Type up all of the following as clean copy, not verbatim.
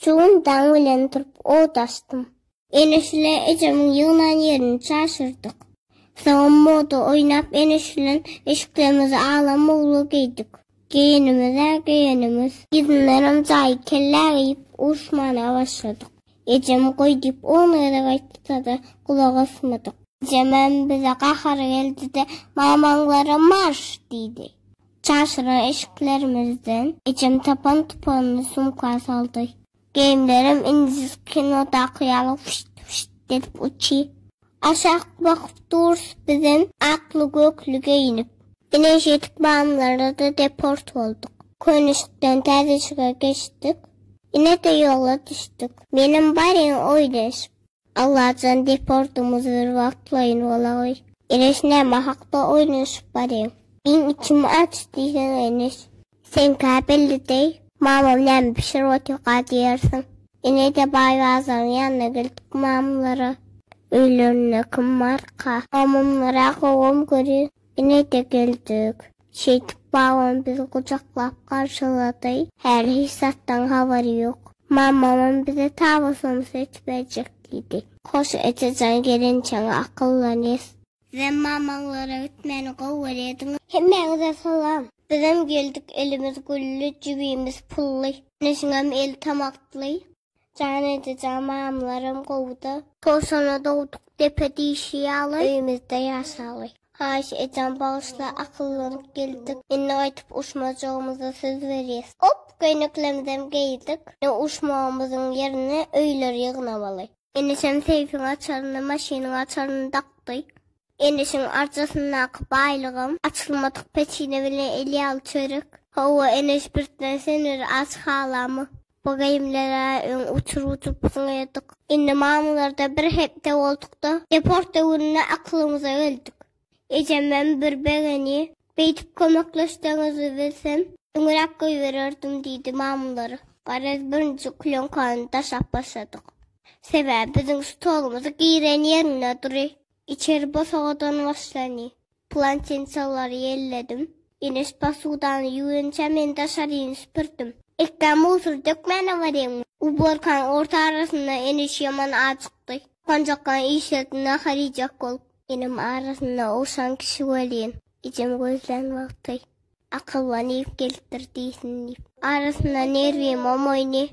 Şuundan bilen turup odaştım. Enişle ecemin yığınan yerini çaşırdık. Sağın moda oynap enişlen eşiklerimizi ağlamıqlı giydik. Giyinimiz. Gizinlerim zayı keller yiyip uçmana başladık. Ecem koy deyip onlara kaytıda da kulak asmadık. Ecemem bize kahar geldi de mamanlara marş dedi. Çarşıran eşiklerimizden Ecem tapan tupanını sumka saldı. Giyimlerim indiz kinoda kıyalıp fışt dedip uçi. Aşağı bakıp duruz bizim aklı göklüge inip. Yine jetik bağımlarda da deport olduk. Konuştuktan tezişime geçtik. Yine de yola düştük. Benim barın oyleşip. Allah'tan deportumuzu bir vaktlayın olayı. İreşneme hakta oynaşıp barın. Ben içimi açtıysan eniş. Sen kabelli değil. Mamam nem pişir otuqa diyersin. Yine de bayvazların yanına geldik mamlara. Öylerine kim marka. Mamamlara kovam görüyor. Yine de geldik. Şeytip babam bizi kucaklap karşıladı. Her hissattan havari yok. Mamamın bize tavasını seçmeyecekliydi. Koş edeceksin gelince akıllanız. Sen mamalara ütmeni kovaredin. Hemen de salam. Bizim geldik elimiz güllü, cübimiz pullu. Neşinem el tamaklı. Can edeceğim mamlarım kovdu. Torsana doğduk depe dişi alı. Evimizde yaşalı. Haş edeceğim bağışla akıllanıp geldik. Yine aytıp uçmacağımıza söz veririz. Hop göynüklemden giydik. Ne uçmağımızın yerine öyler yığınamalı. Enişem seyfin açarını, maşinin açarını taktı. Enişin arcasına akıp aylığım. Açılmadık peçine bile eli al çörük. Hava eniş birden senir aç halamı. Bu gayimlere uçurup sınıyorduk. İnne mamılarda bir hepte olduk da. Deport devuruna aklımıza öldük. Ecemem bir beğeni. Beytip komaklaştığınızı bilsem. Ünrak koy verirdim deydi mamıları. Garez birinci kulon kanı taşap başladık. Sebebi bizim stolumuzu giyiren yerine duruyor. İçeri basağıdan başlanı. Plantinsaları yerledim. İniş basudan yuyunca men dışarıyı süpürdüm. İlkten musur dökmene varayım. Uborkan orta arasında eniş yaman açıktı. Kancakkan işletine haricak olup. Benim arasında olsan kişi olayım. İçim gözden vakti. Akıllanıp geltirdiysün deyip. Arasında nervim omayını.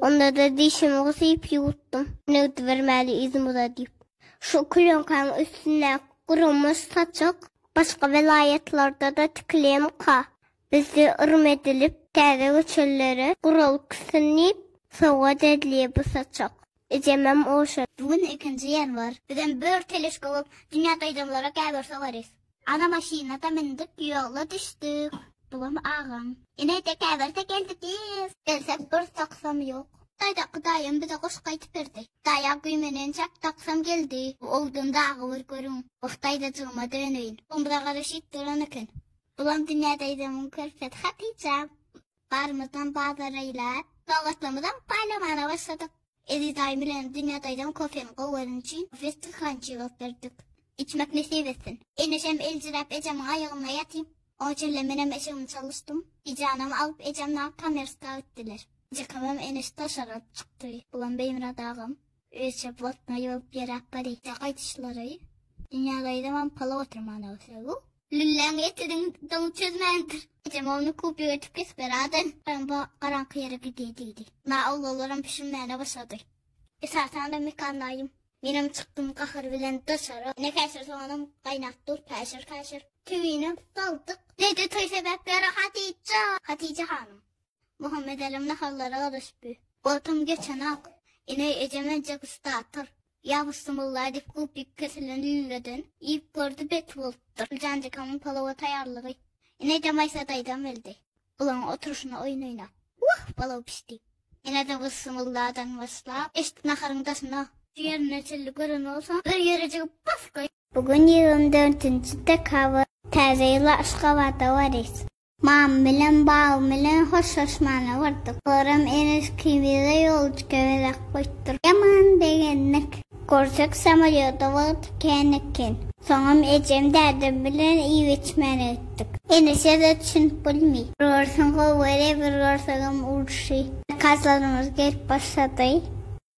Onda da dişimi kısayıp yuttum. Nöğüt vermeli izimi da deyip. Şu kulonkan üstüne kurulmuş saçak. Başka velayetlerde de tıklayım ka. Bizi ırm edilip teri çölleri kurulup kısınlayıp soğuk ediliye bu saçak. Ecemem oşa. Bugün ikinci yer var. Bizden bir teleskop dünya daydımlara gelirse varız. Ana maşinada mindik yola düştük. Bulam ağam. Yine de gelirse geldik biz. Gelsek bir taksam yok. Dayda dayım bize koş kayıt verdi. Daya güymenen çak taksam geldi. Oldum dağı var görün. Oktayda cığıma dönüyin. Umra karışık duran iken. Bulam dünya daydımın körfet Hatice'm. Barımızdan bazarıyla dağıtlamıdan paylamana başladık. Editay bilen dünyadaydım kofemi kovarın için festikhan cevap verdik. İçmek nasip etsin. Enişem elcirap ecemin ayağına yatayım. O çölle menem eşimi çalıştım. İcanamı alıp ecemden kamerasına öttüler. Çıkamam eniş taşarak çıktı. Ulan benim radağım. Ölçe botna yolup yere akbari. Kaytışları. Dünyadaydım ama pala oturmana başladı. Lüllen etedin donu çözmendir. Ecem onu kupuyor ötüp kesberaden. Ben bu karanlık yere gidiydi. Na oğullarım pişirmeye başladı. Esasen de mekanlayım. Benim çıktım kahır bilen dışarı. Ne kaçır soğanım kaynak dur peşir. Tüyünü daldık. Ne de toy sebepleri Hatice hanım. Muhammed Elim'le hallara alıştı. Ortam geçen ak. Yine ecemence kısta atır. Yavusumullar dip kupik kesilen lülledin. İyip gördü bet buluttur. Cancıkamın palava tayarlığı. Yine de maysadaydan veldi. Ulan oturuşuna oyun. Palav pişti. Yine de vısımıllardan vasla. Eşit nakarındasına. Yerine çelli görün olsa bir yerece baskı. Bugün 24. dekabr. Təzəyilə aşqavada varız. Mam bilen bağım bilen hoşlaşmana vardık. Oram eniş kimiyle yolcu göverek koyttur. Yaman beğendik. Korsuk samalyoda vardı kendikken. Soňam ejem dädim bilen iýetmän etdik. Enişe de düşünüp bilmeýi. Görsen gowere bir görsegem urşy. Kazlarymyz gelip başlady.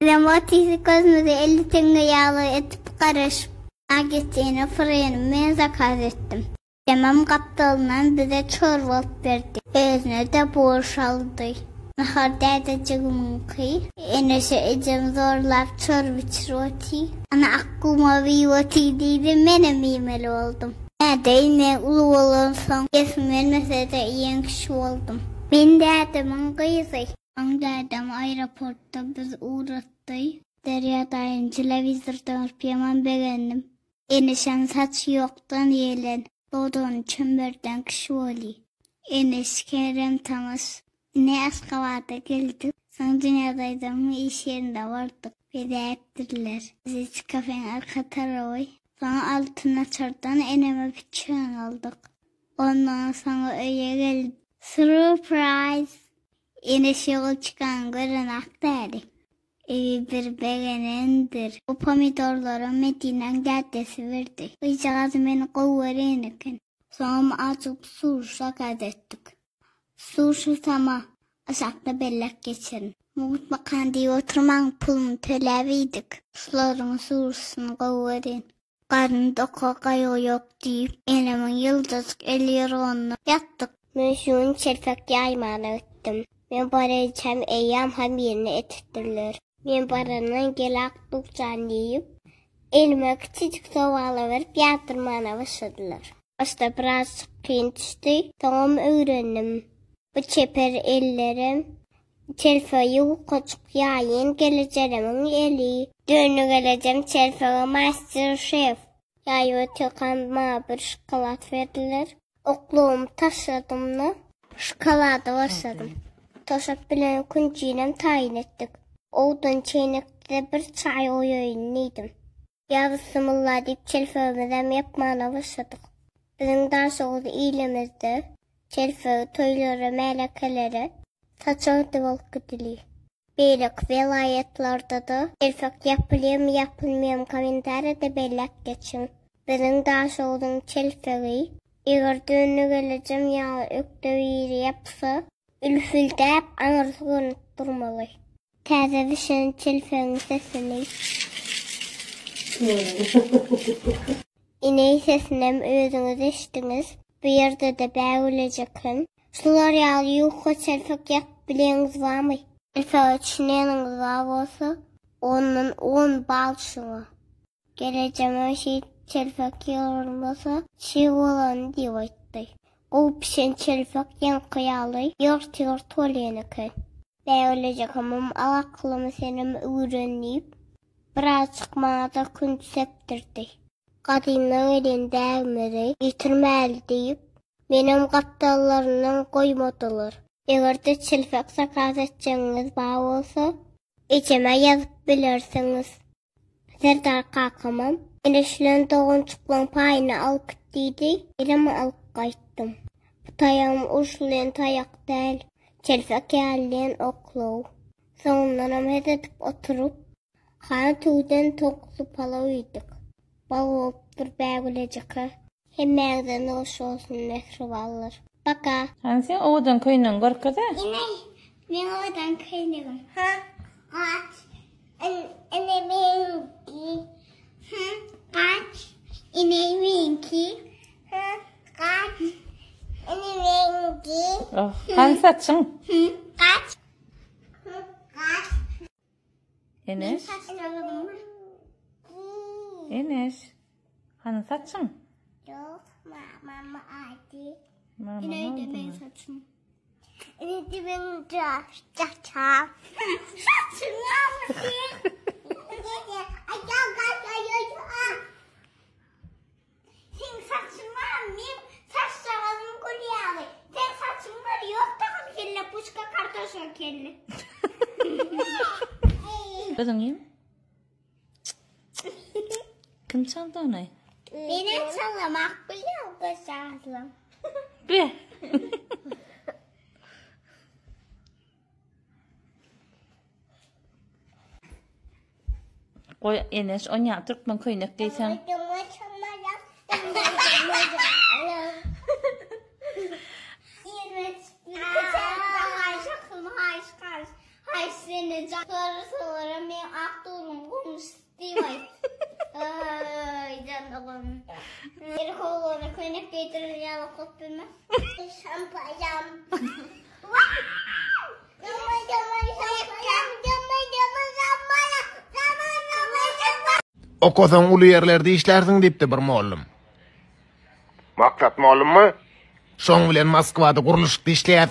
Lemotisi gözümde 50 tenge ýaly etip garaşyp, agetsene frenim men zakaz etdim. Demem kaptalından bize çorba alıp berdi. Özüne de borç aldı. Nahar däde jygmynky. Enişe ejem zorlap çorba içirýoti. Ana aklıma wiýoti diýdi, menem ýemeli oldum. Näde ulu bolansoň esmen mesele iýen kişi boldum. Men dädemiň gyzy. Dädem aeroportda biz uğratdy. Derýadaýyn telewizordan örpýemen begendim. Enişem saçy ýokdan ýelen. Dodon çömberden kişi oli. Enes Kerem Tamas. Ne Askavada geldik. Son dünyadaydım, iş yerinde vardık. Veda ettirdiler. Bizi kafenin arka tarafı. Sonra altına çardan eneme bıçağın aldık. Ondan sonra öyle geldi. Surprise! Enes yol çıkan gören aktarı. Evi bir beğenendir. O pomidorlara Medine'nin gerdesi verdi. Icazı beni kovverenken. Sonra açıp suruşak adettik. Suruşu sama. Aşakta bellek geçirin. Mutmakan diye oturman pulunu töleviydik. Suların suruşunu kovveren. Karnı doka kayo yok deyip elemin yıldızlık eliyor onu. Yattık. Men şun çelpek yaymana öttüm. Men barayacağım eyyam ham yerine ettirdiler. Men barandan gel aklıkcan deyip, elime küçücük soğala verip yatırmana başladılar. Başta biraz kıyın düştü, tamam öğrendim. Bu çeper ellerim, çelfeği koçuk yayın geleceğimin eli. Dönü geleceğim çelfeğe Master Chef. Yayı ötüyorken bana bir şokolat verdiler. Okluğumu taşladım da şokolada başladım. Taşıp bilen kuncinem tayin ettik. Oğdan çeynekte bir çay oyunluydım. Yarısımılla deyip çelfeğimizden yapmana başladık. Bizim daha sonra iyilimizde çelfeği, toyları, melekeleri saçırdı balık dili. Beylik velayetlerde de çelfek yapılıyor mu yapılmıyor mu komentara da bellek geçin. Bizim daha sonra çelfeği eğer dönü geleceğim ya öktöviri yapsa ülfülde hep anırsı görünüp durmalı. Təzə vişənin çelfənin səsini. İneği səsindən özünüz eşdiniz. Bu yerde de bəğüləcəkən. Sular yağlı yuxu çelfək yap biləyiniz var mı? Çelfək içinəyiniz var olsa, onun 10 bal şuna. Geleceğime şey çelfək yorulmasa, şey olan diye aytdı. O pişen çelfək yankıyalı, yort olayınıkən. Bəğüləcək amam alaklımı senim öğrenleyip, birazcık bana da gün septirdi. Qadınlar elin dəvmiri, yitirməli deyip, benim qaptallarından koymadılar. Eğer de çelfək sakaz edeceğiniz bağ olsa, içime yazıp bilirsiniz. Serdar Kakamam, enişlen doğunçuklan payını alıp gittiydi, elimi alıp qaytdım. Bu tayağım uçlayan tayak değil, çelfək yerleyen oklu. Sonundan edip oturup, kan tüyden tokusu pala uyuduk. Bağ olup dur bəğüləcəkə. Hemmerden hoş olsun mehriballar. Baka. Sen oğudan köyünden korkuda? İney, ben oradan kayınırım. Ha? Kaç. Anne benimki. Kaç. İney benimki. Kaç. Anne benimki. Oh, hani saçın? Kaç. Kaç. Enes? Enes. Hani saçın? Yok, mama adi. Mama İney de oldu ben mu? saçım. İney de ben saçım. Saçım yapmışsın. Sen saçın var mı? Saçlarımın kulyalı. Sen saçın var yok da kelle puşka kartoşa kelle. Kızım yiyeyim. Kim çaldı onu? Beni çalamak biliyor musun? Bir. Koy Enes, onu yaptık ben köynek değilsen. Ama çalmak sonra men aktorum konuşdymay. Ay canım. Bir koluna koyup getirilýän wagt bilmem. Şampanyam. Okusan ulu yerlerde işlersin dipdi bir mollum. Maksat mı? Şoň bilen Moskwada guruluşda işleýär.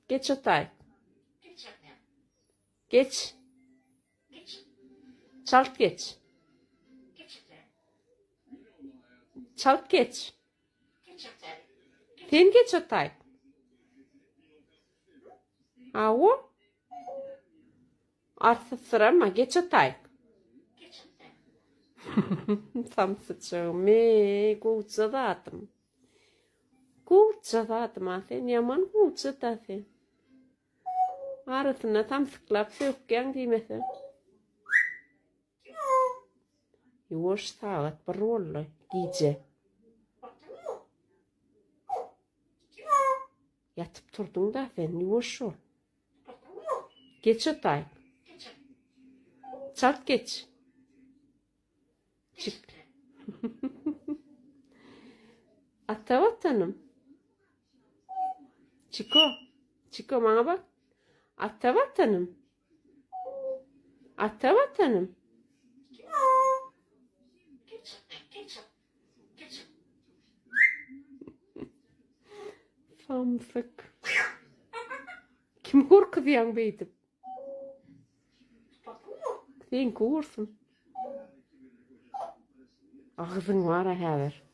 Geç Otay. Geç. Çalt geç. Çalt geç. Sen geç Otay. Avu. Artık sırama geç Otay. Tam sıçığım. Kuğutsa da atım. Kuğutsa da atım asen. Yaman kuğutsa da asen. Arasına tam sıklap sökken diýmesen. Ýuwaş sagat bir rolly gije. Yatıp turduň da sen ýuwaş ol. Geç Otay. Çalt geç. Çık. Ata vatanım. Çiko. Çiko bana bak. Ata vatanım. Ata vatanım. Samsık. Kim korkuyan beydim? Sen korsun. Ağzın var ha haber.